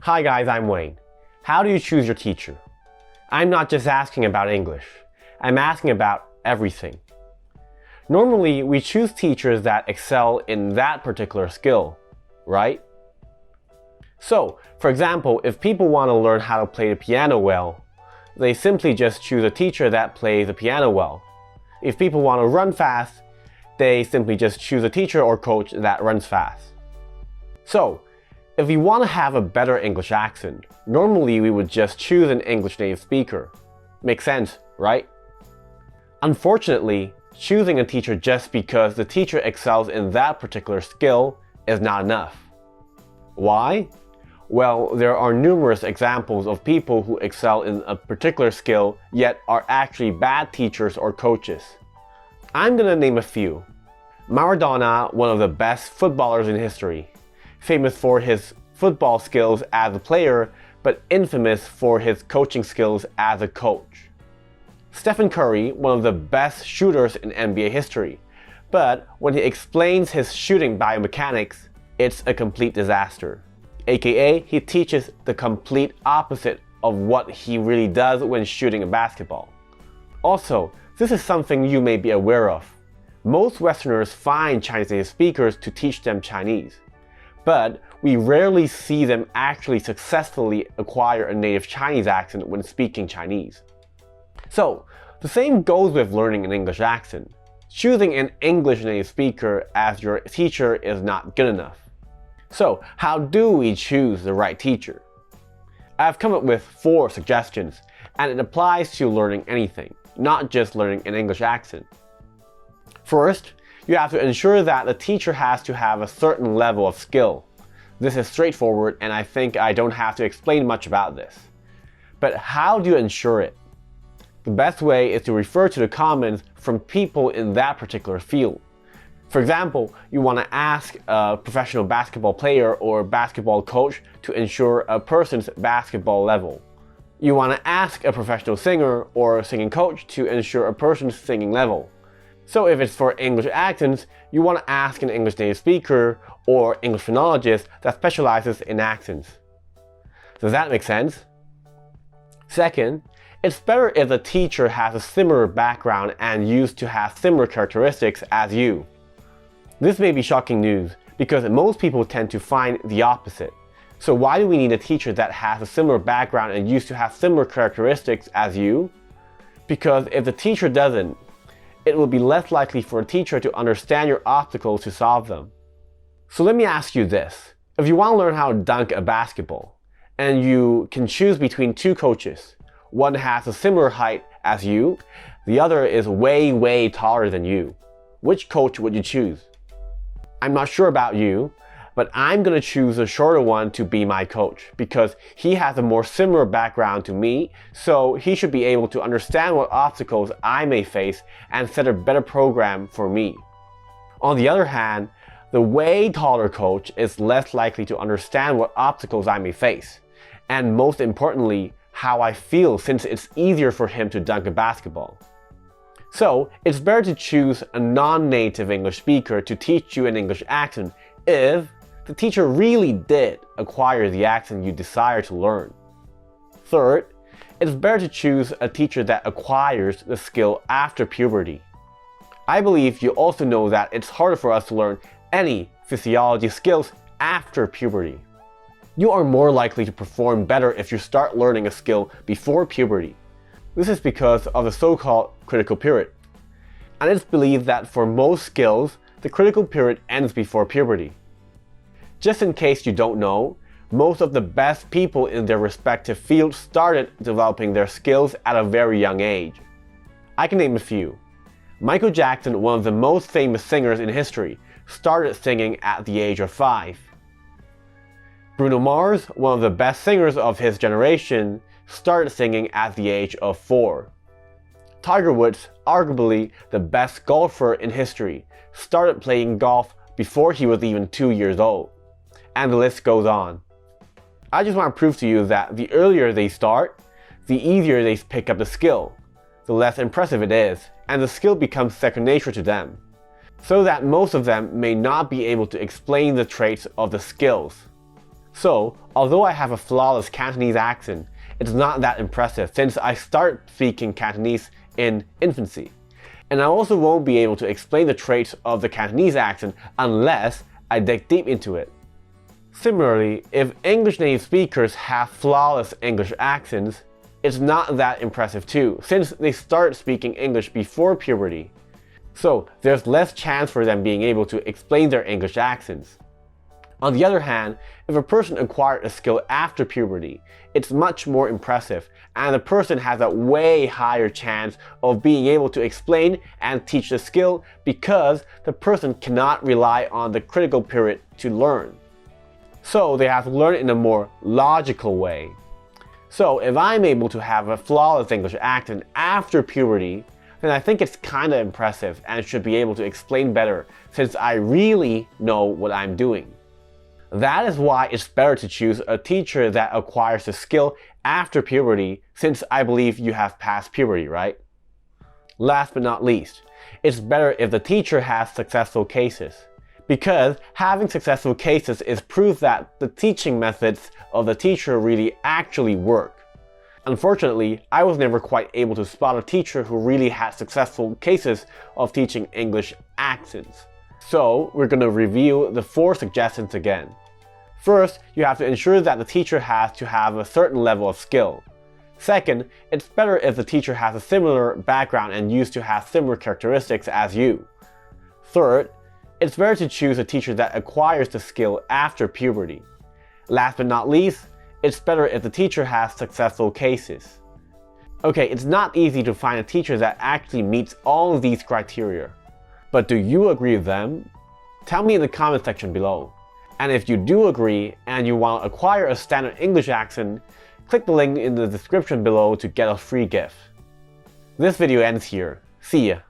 Hi guys, I'm Wayne. How do you choose your teacher? I'm not just asking about English. I'm asking about everything. Normally, we choose teachers that excel in that particular skill, right? So, for example, if people want to learn how to play the piano well, they simply just choose a teacher that plays the piano well. If people want to run fast, they simply just choose a teacher or coach that runs fast. So, if we want to have a better English accent, normally we would just choose an English native speaker. Makes sense, right? Unfortunately, choosing a teacher just because the teacher excels in that particular skill is not enough. Why? Well, there are numerous examples of people who excel in a particular skill yet are actually bad teachers or coaches. I'm gonna name a few. Maradona, one of the best footballers in history, famous for his football skills as a player, but infamous for his coaching skills as a coach. Stephen Curry, one of the best shooters in NBA history, but when he explains his shooting biomechanics, it's a complete disaster. AKA, he teaches the complete opposite of what he really does when shooting a basketball. Also, this is something you may be aware of. Most Westerners find Chinese native speakers to teach them Chinese, but we rarely see them actually successfully acquire a native Chinese accent when speaking Chinese. So, the same goes with learning an English accent. Choosing an English native speaker as your teacher is not good enough. So, how do we choose the right teacher? I've come up with 4 suggestions, and it applies to learning anything, not just learning an English accent. First, you have to ensure that the teacher has to have a certain level of skill. This is straightforward, and I think I don't have to explain much about this. But how do you ensure it? The best way is to refer to the comments from people in that particular field. For example, you want to ask a professional basketball player or basketball coach to ensure a person's basketball level. You want to ask a professional singer or singing coach to ensure a person's singing level. So if it's for English accents, you want to ask an English native speaker or English phonologist that specializes in accents. Does that make sense? Second, it's better if the teacher has a similar background and used to have similar characteristics as you. This may be shocking news because most people tend to find the opposite. So why do we need a teacher that has a similar background and used to have similar characteristics as you? Because if the teacher doesn't, it will be less likely for a teacher to understand your obstacles to solve them. So let me ask you this. If you want to learn how to dunk a basketball, and you can choose between 2 coaches, one has a similar height as you, the other is way taller than you, which coach would you choose? I'm not sure about you, but I'm gonna choose the shorter one to be my coach because he has a more similar background to me, so he should be able to understand what obstacles I may face and set a better program for me. On the other hand, the way taller coach is less likely to understand what obstacles I may face, and most importantly, how I feel since it's easier for him to dunk a basketball. So, it's better to choose a non-native English speaker to teach you an English accent if the teacher really did acquire the accent you desire to learn. Third, it's better to choose a teacher that acquires the skill after puberty. I believe you also know that it's harder for us to learn any physiology skills after puberty. You are more likely to perform better if you start learning a skill before puberty. This is because of the so-called critical period. And it's believed that for most skills, the critical period ends before puberty. Just in case you don't know, most of the best people in their respective fields started developing their skills at a very young age. I can name a few. Michael Jackson, one of the most famous singers in history, started singing at the age of 5. Bruno Mars, one of the best singers of his generation, started singing at the age of 4. Tiger Woods, arguably the best golfer in history, started playing golf before he was even 2 years old. And the list goes on. I just want to prove to you that the earlier they start, the easier they pick up the skill, the less impressive it is, and the skill becomes second nature to them, so that most of them may not be able to explain the traits of the skills. So, although I have a flawless Cantonese accent, it's not that impressive since I start speaking Cantonese in infancy. And I also won't be able to explain the traits of the Cantonese accent unless I dig deep into it. Similarly, if English native speakers have flawless English accents, it's not that impressive too, since they start speaking English before puberty. So there's less chance for them being able to explain their English accents. On the other hand, if a person acquired a skill after puberty, it's much more impressive, and the person has a way higher chance of being able to explain and teach the skill because the person cannot rely on the critical period to learn. So they have to learn in a more logical way. So if I'm able to have a flawless English accent after puberty, then I think it's kind of impressive and should be able to explain better since I really know what I'm doing. That is why it's better to choose a teacher that acquires the skill after puberty, since I believe you have passed puberty, right? Last but not least, it's better if the teacher has successful cases, because having successful cases is proof that the teaching methods of the teacher really actually work. Unfortunately, I was never quite able to spot a teacher who really had successful cases of teaching English accents. So we're going to review the 4 suggestions again. First, you have to ensure that the teacher has to have a certain level of skill. Second, it's better if the teacher has a similar background and used to have similar characteristics as you. Third, it's better to choose a teacher that acquires the skill after puberty. Last but not least, it's better if the teacher has successful cases. Okay, it's not easy to find a teacher that actually meets all of these criteria. But do you agree with them? Tell me in the comment section below. And if you do agree and you want to acquire a standard English accent, click the link in the description below to get a free gift. This video ends here. See ya.